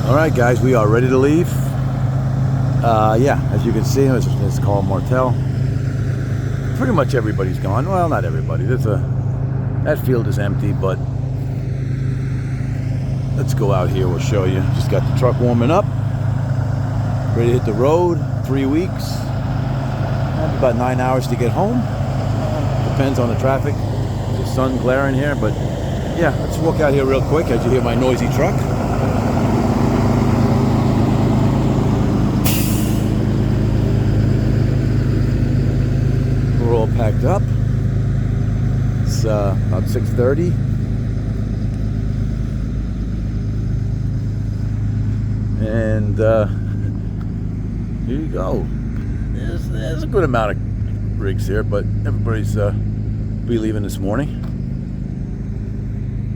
All right, guys, we are ready to leave. Yeah, as you can see, it's called Martel. Pretty much everybody's gone. Well, not everybody. That field is empty, but let's go out here. We'll show you. Just got the truck warming up, ready to hit the road. 3 weeks, about 9 hours to get home. Depends on the traffic. There's the sun glaring here, but yeah, let's walk out here real quick as you hear my noisy truck. We're all packed up. It's about 6:30. And here you go. There's a good amount of rigs here, but everybody's be leaving this morning.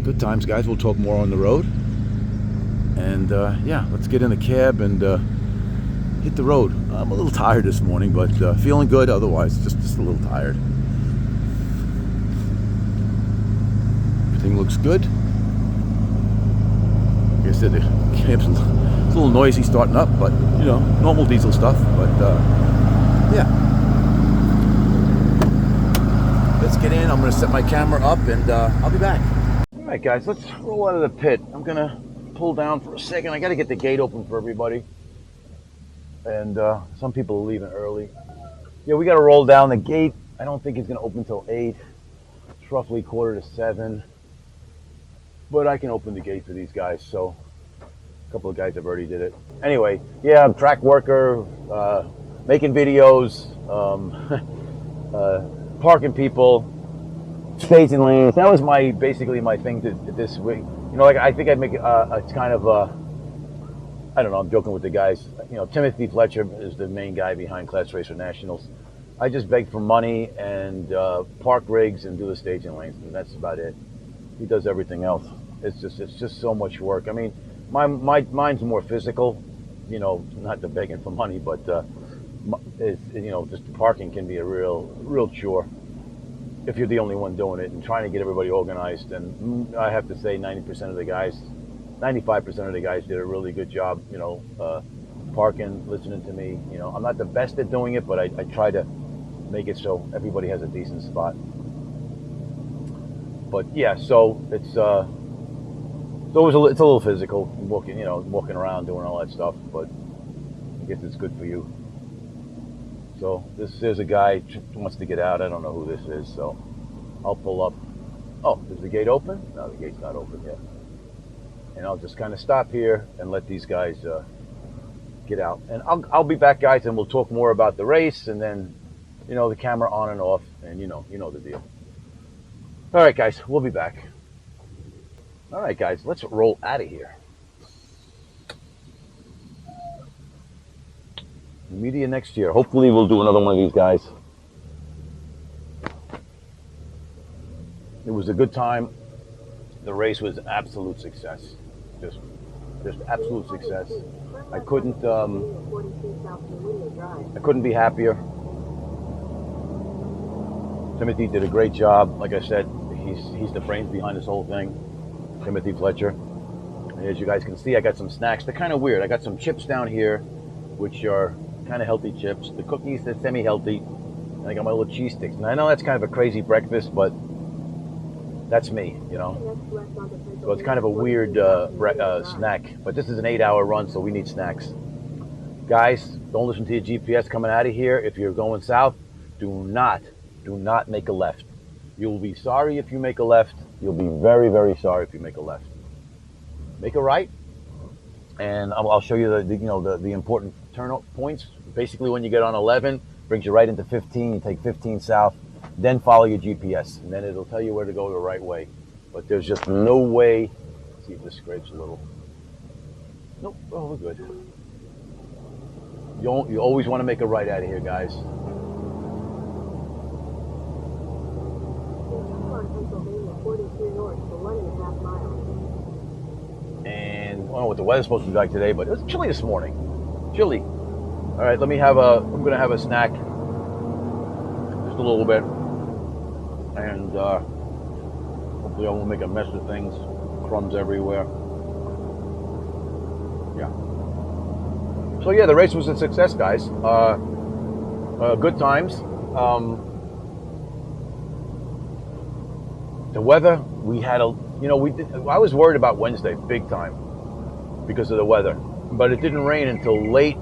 Good times, guys. We'll talk more on the road. And yeah, let's get in the cab and hit the road. I'm a little tired this morning, but feeling good otherwise. Just a little tired. Everything looks good. Like I said, the cab's a little noisy starting up, but you know, normal diesel stuff. But yeah, let's get in. I'm going to set my camera up, and I'll be back. All right, guys, let's roll out of the pit. I'm going to pull down for a second. I got to get the gate open for everybody. And some people are leaving early. Yeah, we got to roll down the gate. I don't think it's going to open until 8. It's roughly 6:45. But I can open the gate for these guys. So a couple of guys have already did it. Anyway, yeah, I'm track worker, making videos, parking people, spacing lanes. That was basically my thing to this week. You know, like I think I'd make it's kind of I don't know. I'm joking with the guys. You know, Timothy Fletcher is the main guy behind Class Racer Nationals. I just beg for money and park rigs and do the staging lanes, and that's about it. He does everything else. It's just so much work. I mean, mine's more physical. You know, not the begging for money, but you know, just parking can be a real chore if you're the only one doing it, and trying to get everybody organized. And I have to say, 90% of the guys, 95% of the guys did a really good job. You know, parking, listening to me. You know, I'm not the best at doing it, but I try to make it so everybody has a decent spot. But yeah, so it's a little physical, walking around doing all that stuff. But I guess it's good for you. So there's a guy who wants to get out. I don't know who this is, so I'll pull up. Oh, is the gate open? No, the gate's not open yet. And I'll just kind of stop here and let these guys get out. And I'll be back, guys, and we'll talk more about the race, and then, you know, the camera on and off, and you know the deal. All right, guys, we'll be back. All right, guys, let's roll out of here. Media next year. Hopefully we'll do another one of these, guys. It was a good time. The race was an absolute success. Just absolute success. I couldn't be happier. Timothy did a great job. Like I said, he's the brains behind this whole thing, Timothy Fletcher. And as you guys can see, I got some snacks. They're kind of weird. I got some chips down here, which are kind of healthy chips. The cookies, they're semi-healthy. And I got my little cheese sticks. And I know that's kind of a crazy breakfast, but that's me, you know. So it's kind of a weird snack. But this is an 8-hour run, so we need snacks. Guys, don't listen to your GPS coming out of here. If you're going south, do not make a left. You'll be sorry if you make a left. You'll be very, very sorry if you make a left. Make a right, and I'll show you the important turnout points. Basically, when you get on 11, brings you right into 15. You take 15 south, then follow your GPS, and then it'll tell you where to go the right way. But there's just no way. Let's see if this scrapes a little. Nope. Oh, we're good. You always want to make a right out of here, guys. And I don't know what the weather's supposed to be like today, but it was chilly this morning. Chilly. All right, I'm gonna have a snack. Just a little bit. And hopefully I won't make a mess of things. Crumbs everywhere. Yeah. So yeah, the race was a success, guys. Good times. The weather, we had I was worried about Wednesday big time because of the weather, but it didn't rain until late.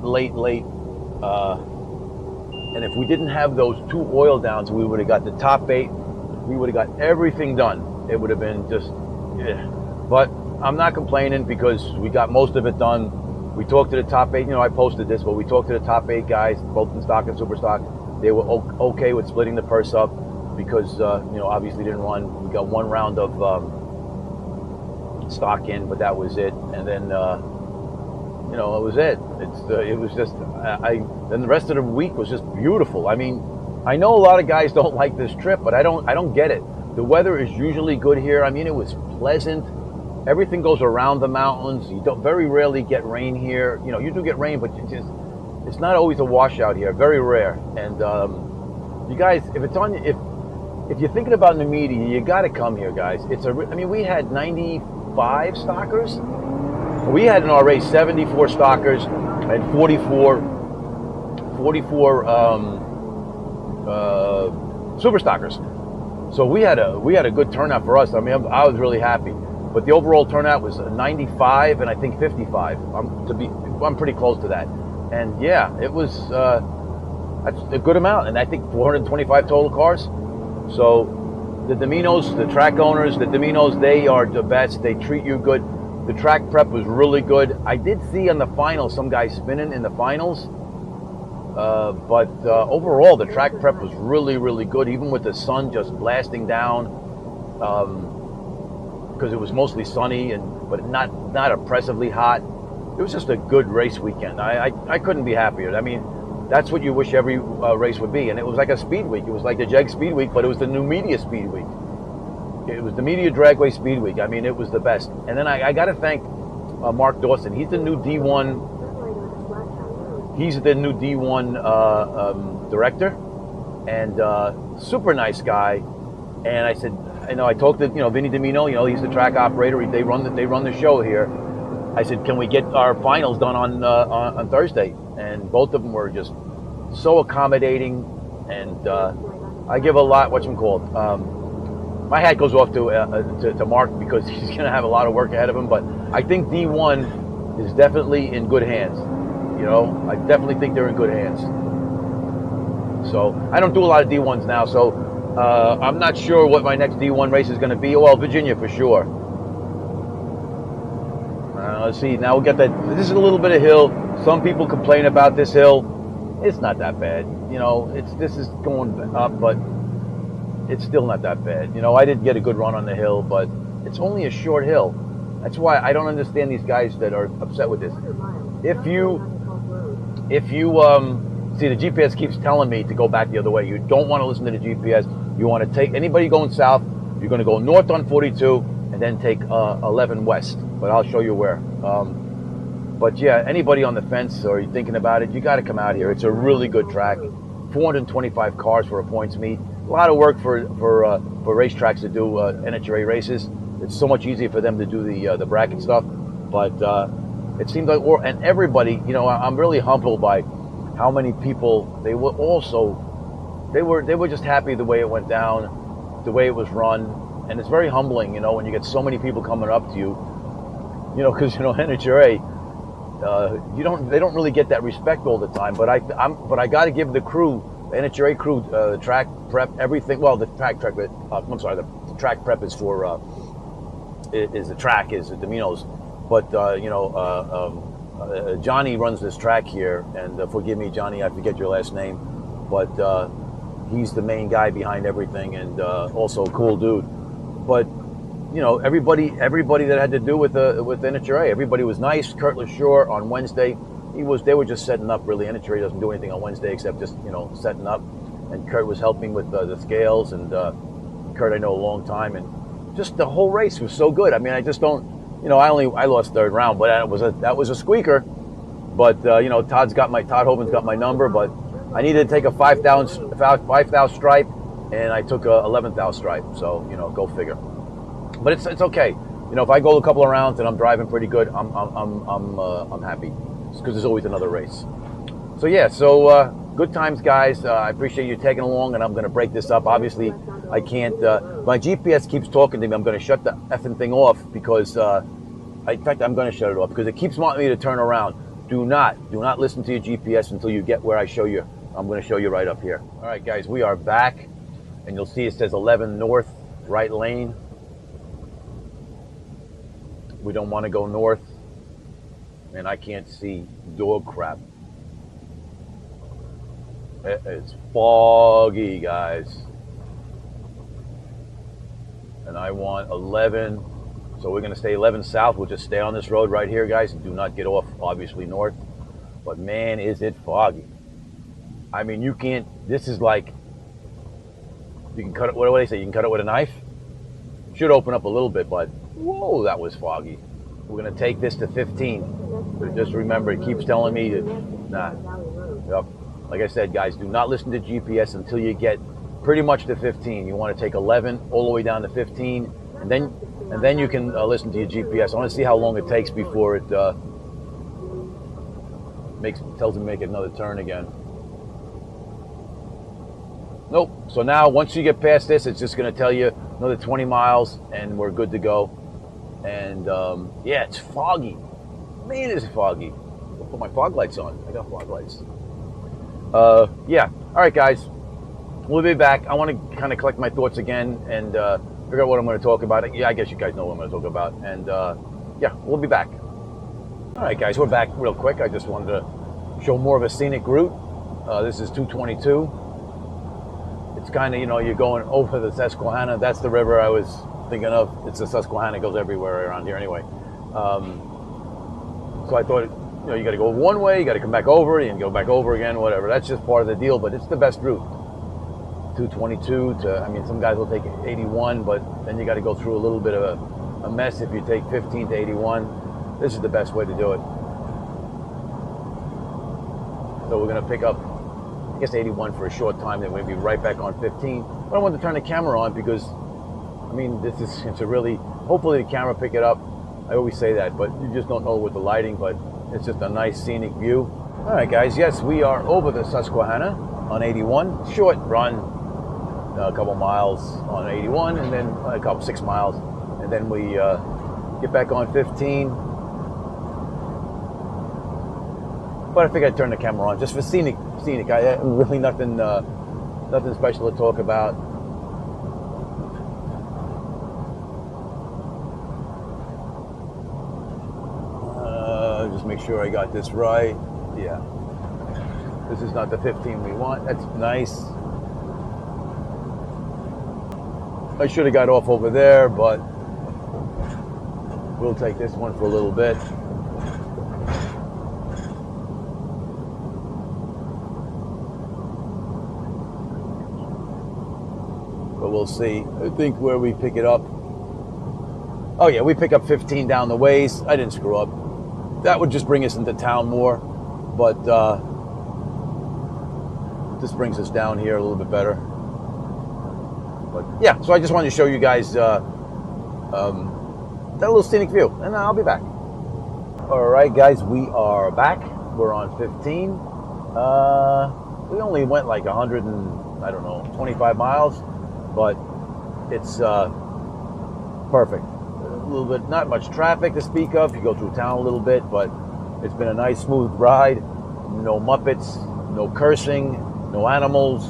And if we didn't have those 2 oil downs, we would have got the top 8. We would have got everything done. It would have been just, yeah. But I'm not complaining because we got most of it done. We talked to the top 8. I posted this, but we talked to the top 8 guys, both in stock and super stock. They were okay with splitting the purse up because, obviously didn't run. We got 1 round of stock in, but that was it. And then, it was it. It was just, then the rest of the week was just beautiful. I mean, I know a lot of guys don't like this trip, but I don't get it. The weather is usually good here. I mean, it was pleasant. Everything goes around the mountains. You don't very rarely get rain here. You do get rain, but it's not always a washout here. Very rare. And you guys, if you're thinking about Namibia, you got to come here, guys. We had 95 stockers. We had in our race 74 stockers and 44 super stockers. So we had a good turnout for us. I mean, I was really happy. But the overall turnout was 95 and I think 55. I'm pretty close to that. And yeah, it was that's a good amount. And I think 425 total cars. So the Dominos, the track owners, the Dominos, they are the best. They treat you good. The track prep was really good. I did see on the finals some guys spinning in the finals. But overall, the track prep was really, really good, even with the sun just blasting down, because it was mostly sunny but not oppressively hot. It was just a good race weekend. I couldn't be happier. I mean, that's what you wish every race would be. And it was like a speed week. It was like the Jeg Speed Week, but it was the new media speed week. It was the media dragway speed week. I mean, it was the best. And then I got to thank Mark Dawson. He's the new D1. He's the new D1 director, and super nice guy. And I said, I talked to Vinny Domino. He's the track operator. They run the show here. I said, can we get our finals done on Thursday? And both of them were just so accommodating. And I give a lot. My hat goes off to Mark because he's going to have a lot of work ahead of him. But I think D1 is definitely in good hands. I definitely think they're in good hands. So I don't do a lot of D1s now, so I'm not sure what my next D1 race is going to be. Well, Virginia for sure. Let's see. Now we'll get that. This is a little bit of hill. Some people complain about this hill. It's not that bad. This is going up, but it's still not that bad. I did get a good run on the hill, but it's only a short hill. That's why I don't understand these guys that are upset with this. If you see, the GPS keeps telling me to go back the other way. You don't want to listen to the GPS. You want to take anybody going south. You're going to go north on 42 and then take 11 west. But I'll show you where. But yeah, anybody on the fence or you're thinking about it, you got to come out here. It's a really good track. 425 cars for a points meet. A lot of work for racetracks to do NHRA races. It's so much easier for them to do the bracket stuff. But it seemed like, and everybody, I'm really humbled by how many people they were just happy the way it went down, the way it was run, and it's very humbling, when you get so many people coming up to you, because NHRA, they don't really get that respect all the time. But I got to give the crew, the NHRA crew, the track prep, everything. Well, the track prep. The track prep is for is the Domino's. But Johnny runs this track here, and forgive me, Johnny, I forget your last name, but he's the main guy behind everything, and also a cool dude. But everybody that had to do with NHRA, everybody was nice. Kurt LaSure on Wednesday, they were just setting up. Really, NHRA doesn't do anything on Wednesday except just setting up, and Kurt was helping with the scales, and Kurt I know a long time, and just the whole race was so good. I mean, I just don't. I lost third round, but that was a squeaker. But Todd Hoban's got my number, but I needed to take a 5,000 stripe, and I took a 11,000 stripe. So go figure. But it's okay. you know, if I go a couple of rounds and I'm driving pretty good, I'm happy because there's always another race. So yeah, so good times, guys. I appreciate you tagging along, and I'm going to break this up. Obviously, I can't. My GPS keeps talking to me. I'm going to shut the effing thing off because, in fact, I'm going to shut it off because it keeps wanting me to turn around. Do not listen to your GPS until you get where I show you. I'm going to show you right up here. All right, guys, we are back, and you'll see it says 11 north, right lane. We don't want to go north, and I can't see dog crap. It's foggy, guys. And I want 11. So we're going to stay 11 south. We'll just stay on this road right here, guys. And do not get off, obviously, north. But, man, is it foggy. I mean, you can't. This is like, you can cut it. What do they say? You can cut it with a knife? Should open up a little bit, but, whoa, that was foggy. We're going to take this to 15. But just remember, it keeps telling me to, nah. Yep. Like I said, guys, do not listen to GPS until you get pretty much to 15. You want to take 11 all the way down to 15, and then you can listen to your GPS. I want to see how long it takes before it tells me to make another turn again. Nope. So now, once you get past this, it's just going to tell you another 20 miles, and we're good to go. And yeah, it's foggy. Man, it's foggy. I'll put my fog lights on. I got fog lights. Yeah. All right, guys. We'll be back. I want to kind of collect my thoughts again and figure out what I'm going to talk about. Yeah, I guess you guys know what I'm going to talk about. And yeah, we'll be back. All right, guys, we're back real quick. I just wanted to show more of a scenic route. This is 222. It's kind of, you know, you're going over the Susquehanna. That's the river I was thinking of. It's the Susquehanna. It goes everywhere around here anyway. So I thought, you know, you got to go one way, you got to come back over, and go back over again, whatever. That's just part of the deal, but it's the best route. 222 to, I mean, some guys will take 81, but then you got to go through a little bit of a mess if you take 15 to 81. This is the best way to do it. So we're going to pick up, I guess, 81 for a short time, then we'll be right back on 15. But I want to turn the camera on because, I mean, it's a really, hopefully the camera pick it up. I always say that, but you just don't know with the lighting, but it's just a nice scenic view. All right, guys, yes, we are over the Susquehanna on 81. Short run, a couple miles on 81, and then a couple 6 miles, and then we get back on 15. But I figured I'd turn the camera on just for scenic. I really nothing special to talk about. Just make sure I got this right. Yeah. This is not the 15 we want. That's nice. I should have got off over there, but we'll take this one for a little bit. But we'll see. I think where we pick it up. Oh yeah, we pick up 15 down the ways. I didn't screw up. That would just bring us into town more, but this brings us down here a little bit better. But yeah, so I just wanted to show you guys that little scenic view, and I'll be back. All right, guys, we are back. We're on 15. We only went like 100 and, I don't know, 25 miles, but it's perfect. A little bit, not much traffic to speak of. You go through town a little bit, but it's been a nice smooth ride. No Muppets, no cursing, no animals.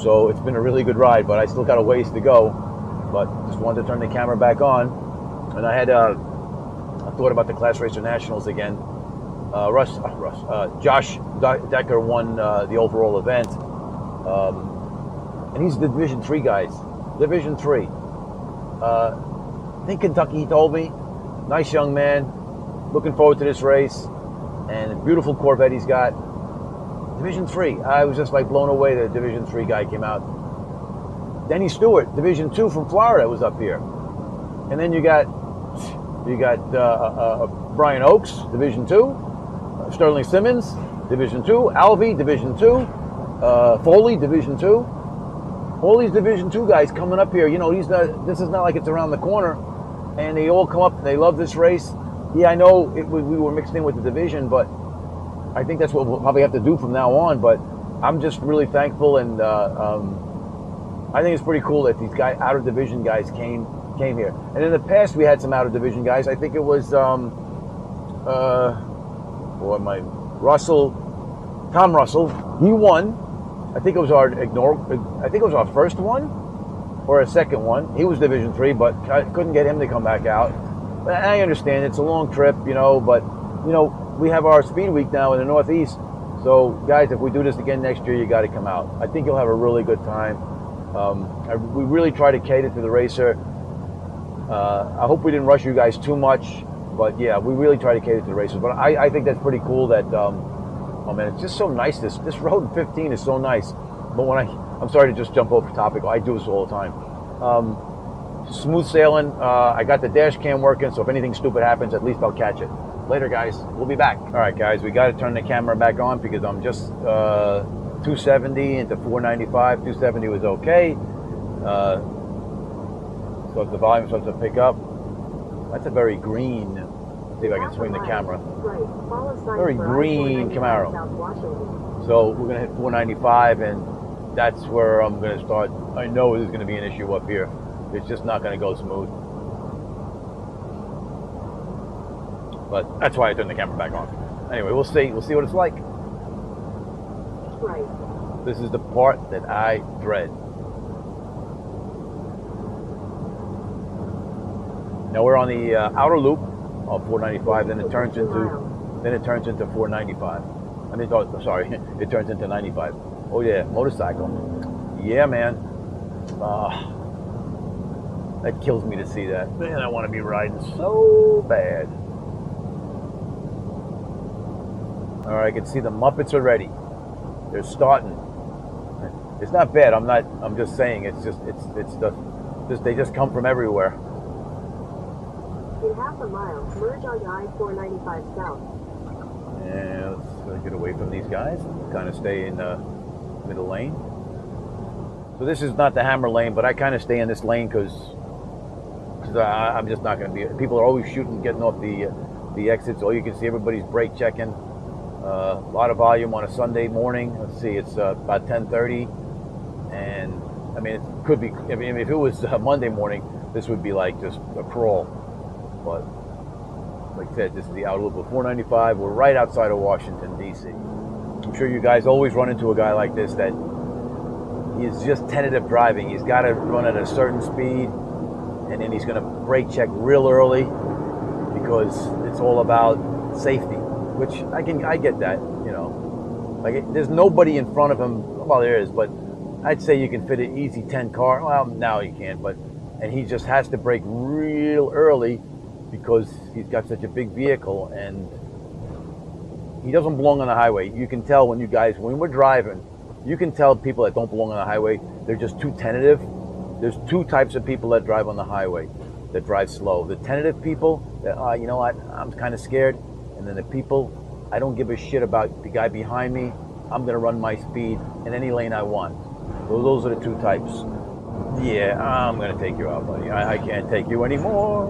So it's been a really good ride, but I still got a ways to go. But just wanted to turn the camera back on. And I had a thought about the Class Racer Nationals again. Josh Decker won the overall event. And he's the Division 3 guys. Division 3. I think Kentucky, he told me. Nice young man. Looking forward to this race. And a beautiful Corvette he's got. Division 3. I was just like blown away that a Division 3 guy came out. Denny Stewart, Division 2 from Florida, was up here. And then you got Brian Oakes, Division 2. Sterling Simmons, Division 2. Alvey, Division 2. Foley, Division 2. All these Division 2 guys coming up here. You know, this is not like it's around the corner. and they all come up and they love this race. Yeah, I know we were mixed in with the division, but I think that's what we'll probably have to do from now on. But I'm just really thankful, and I think it's pretty cool that these guys, out of division guys, came here. And in the past, we had some out of division guys. I think it was Tom Russell. He won. I think it was our first one or a second one. He was Division 3, but I couldn't get him to come back out. But I understand it's a long trip, but we have our speed week now in the Northeast. So guys, if we do this again next year, you got to come out. I think you'll have a really good time. We really try to cater to the racer. I hope we didn't rush you guys too much, but yeah, we really try to cater to the racers. But I think that's pretty cool that, oh man, it's just so nice. This road in 15 is so nice. But I'm sorry to just jump over topic. I do this all the time. Smooth sailing. I got the dash cam working, so if anything stupid happens, at least I'll catch it. Later, guys. We'll be back. All right, guys, we got to turn the camera back on because I'm just 270 into 495. 270 was okay. So if the volume starts to pick up, that's a very green. Let's see if I can swing the camera. Very green Camaro. So we're gonna hit 495, and that's where I'm gonna start. I know there's gonna be an issue up here. It's just not gonna go smooth. But that's why I turned the camera back on. Anyway, we'll see. We'll see what it's like. This is the part that I dread. Now we're on the outer loop of 495. Then it turns into 495. I mean, oh, sorry, it turns into 95. Oh yeah, motorcycle. Yeah, man. That kills me to see that. Man, I want to be riding so bad. All right, I can see the Muppets already. They're starting. It's not bad. I'm just saying. They just come from everywhere. In half a mile, merge onto I-495 south. And let's get away from these guys. Kind of stay in the middle lane. So this is not the hammer lane, but I kind of stay in this lane because I'm just not going to be. People are always shooting, getting off the exits. All you can see, everybody's brake checking. A lot of volume on a Sunday morning. Let's see, it's about 10:30, and I mean it could be. I mean, if it was Monday morning, this would be like just a crawl. But like I said, this is the outer loop of 495. We're right outside of Washington, D.C. I'm sure you guys always run into a guy like this that he's just tentative driving. He's got to run at a certain speed, and then he's going to brake check real early because it's all about safety. Which I get that, like there's nobody in front of him. Well, there is, but I'd say you can fit an easy 10 car. Well, now you can't, and he just has to brake real early because he's got such a big vehicle and he doesn't belong on the highway. You can tell when we're driving, you can tell people that don't belong on the highway, they're just too tentative. There's two types of people that drive on the highway, that drive slow. The tentative people that, you know what, I'm kind of scared. And then the people, I don't give a shit about the guy behind me. I'm going to run my speed in any lane I want. So those are the two types. Yeah, I'm going to take you out, buddy. I can't take you anymore.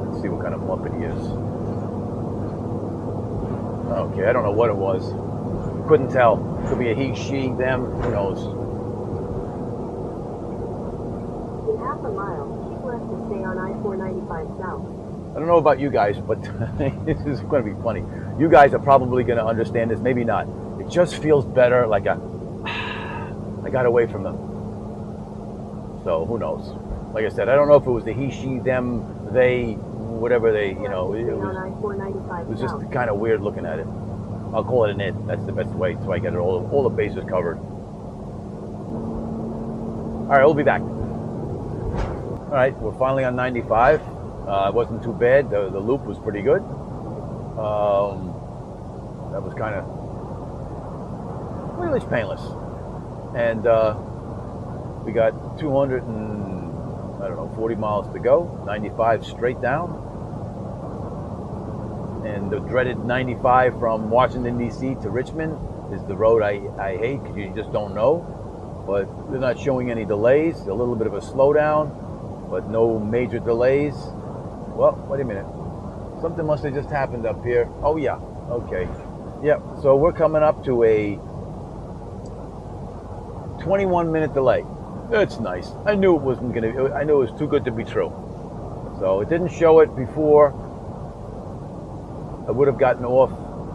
Let's see what kind of Muppet he is. Okay, I don't know what it was. Couldn't tell. Could be a he, she, them. Who knows? In half a mile, keep left to stay on I-495 south. I don't know about you guys, but this is going to be funny. You guys are probably going to understand this, maybe not. It just feels better, like I got away from them. So who knows? Like I said, I don't know if it was the he, she, them, they, whatever they, it was just kind of weird looking at it. I'll call it an it. That's the best way, so I get it all the bases covered. All right, we'll be back. All right, we're finally on 95. It wasn't too bad. The loop was pretty good. That was kind of really painless. And we got 40 miles to go. 95 straight down. And the dreaded 95 from Washington, D.C. to Richmond is the road I hate because you just don't know. but they're not showing any delays. A little bit of a slowdown, but no major delays. Well, wait a minute. Something must have just happened up here. Oh yeah, okay. Yep, so we're coming up to a 21-minute delay. That's nice. I knew it wasn't gonna, I knew it was too good to be true. So it didn't show it before. I would have gotten off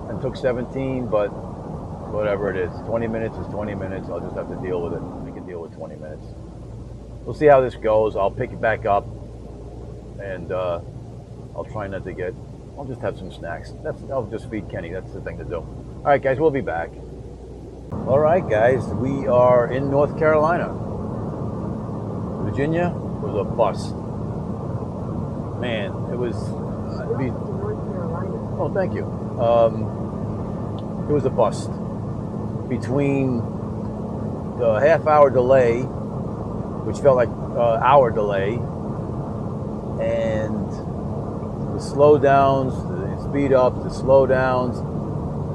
and took 17, but whatever it is. 20 minutes is 20 minutes. I'll just have to deal with it. I can deal with 20 minutes. We'll see how this goes. I'll pick it back up, and I'll try not to get, I'll just have some snacks. I'll just feed Kenny. That's the thing to do. All right, guys, we'll be back. All right, guys, we are in North Carolina. Virginia was a bust. Man, it was. Oh, thank you. It was a bust. Between the half-hour delay, which felt like hour delay, and the slowdowns, the speed ups, the slowdowns,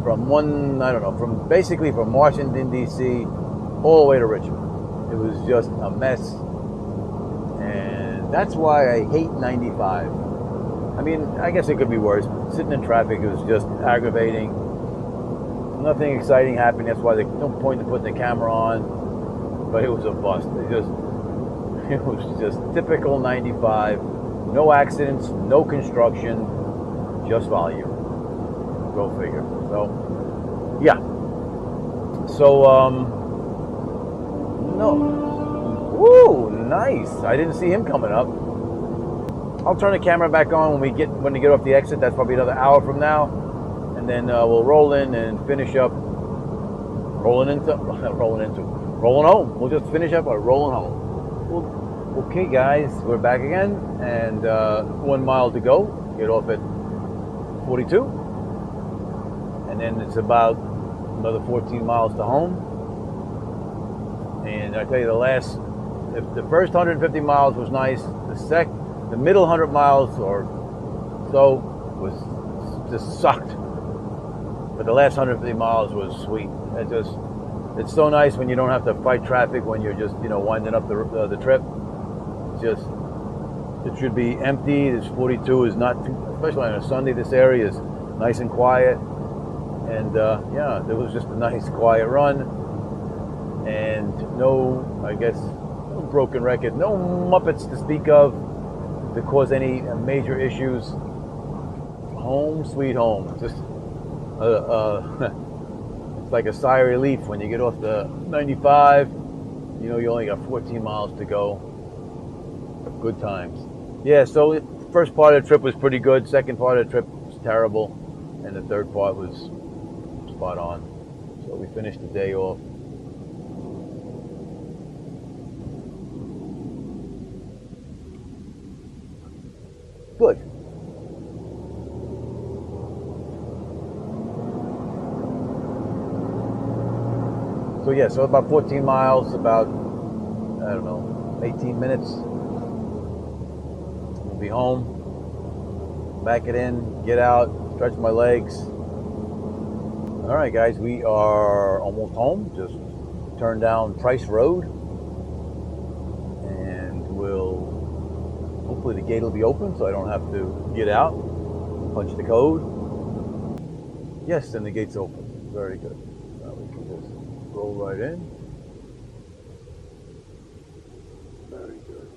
from from Washington D.C. all the way to Richmond. It was just a mess, and that's why I hate 95. I mean, I guess it could be worse. Sitting in traffic, it was just aggravating. Nothing exciting happened. That's why there's no point in putting the camera on. But it was a bust. It was just typical 95. No accidents, no construction, just volume. Go figure. So, yeah. So, no. Woo, nice. I didn't see him coming up. I'll turn the camera back on when we get off the exit. That's probably another hour from now, and then we'll roll in and finish up. Rolling home. We'll just finish up by rolling home. Okay, guys, we're back again, and 1 mile to go. Get off at 42, and then it's about another 14 miles to home. And I tell you, the first 150 miles was nice. The middle 100 miles or so was just sucked, but the last 150 miles was sweet. It's so nice when you don't have to fight traffic, when you're just winding up the trip. It should be empty. This 42 is not too, especially on a Sunday. This area is nice and quiet, and yeah, it was just a nice quiet run, and no broken record, no Muppets to speak of to cause any major issues. Home sweet home. Just it's like a sigh of relief when you get off the 95. You only got 14 miles to go. Good times. Yeah, so the first part of the trip was pretty good. Second part of the trip was terrible, and the third part was spot on. So we finished the day off. Good. So yeah, so about 14 miles, about, 18 minutes. We'll be home. Back it in, get out, stretch my legs. All right, guys, we are almost home. Just turned down Price Road, and hopefully the gate will be open so I don't have to get out, punch the code. Yes, and the gate's open. Very good. Now we can just roll right in. Very good.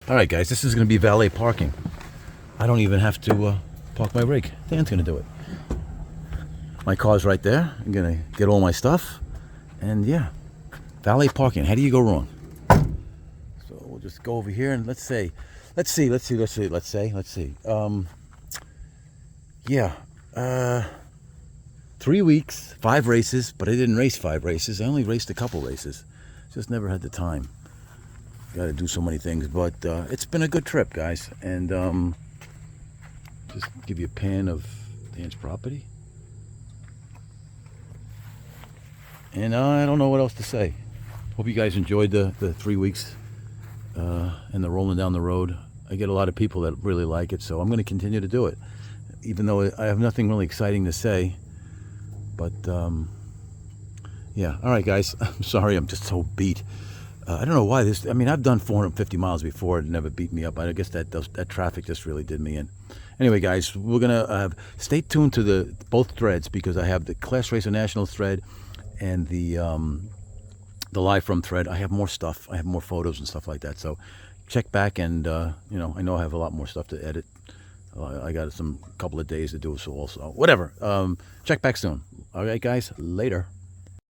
All right, guys, this is going to be valet parking. I don't even have to park my rig. Dan's going to do it. My car's right there. I'm going to get all my stuff. And yeah, valet parking. How do you go wrong? So we'll just go over here and let's see. Yeah. 3 weeks, 5 races, but I didn't race 5 races. I only raced a couple races. Just never had the time. Got to do so many things, but it's been a good trip, guys. And just give you a pan of Dan's property. And I don't know what else to say. Hope you guys enjoyed the 3 weeks and the rolling down the road. I get a lot of people that really like it, so I'm going to continue to do it, even though I have nothing really exciting to say. But yeah, all right, guys. I'm sorry, I'm just so beat. I don't know why this. I mean, I've done 450 miles before. It never beat me up. I guess that traffic just really did me in. Anyway, guys, we're gonna stay tuned to the both threads, because I have the Class Racer National thread and the live from thread. I have more stuff. I have more photos and stuff like that. So check back, and you know, I know I have a lot more stuff to edit. I got some couple of days to do so also. Whatever. Check back soon. All right, guys. Later.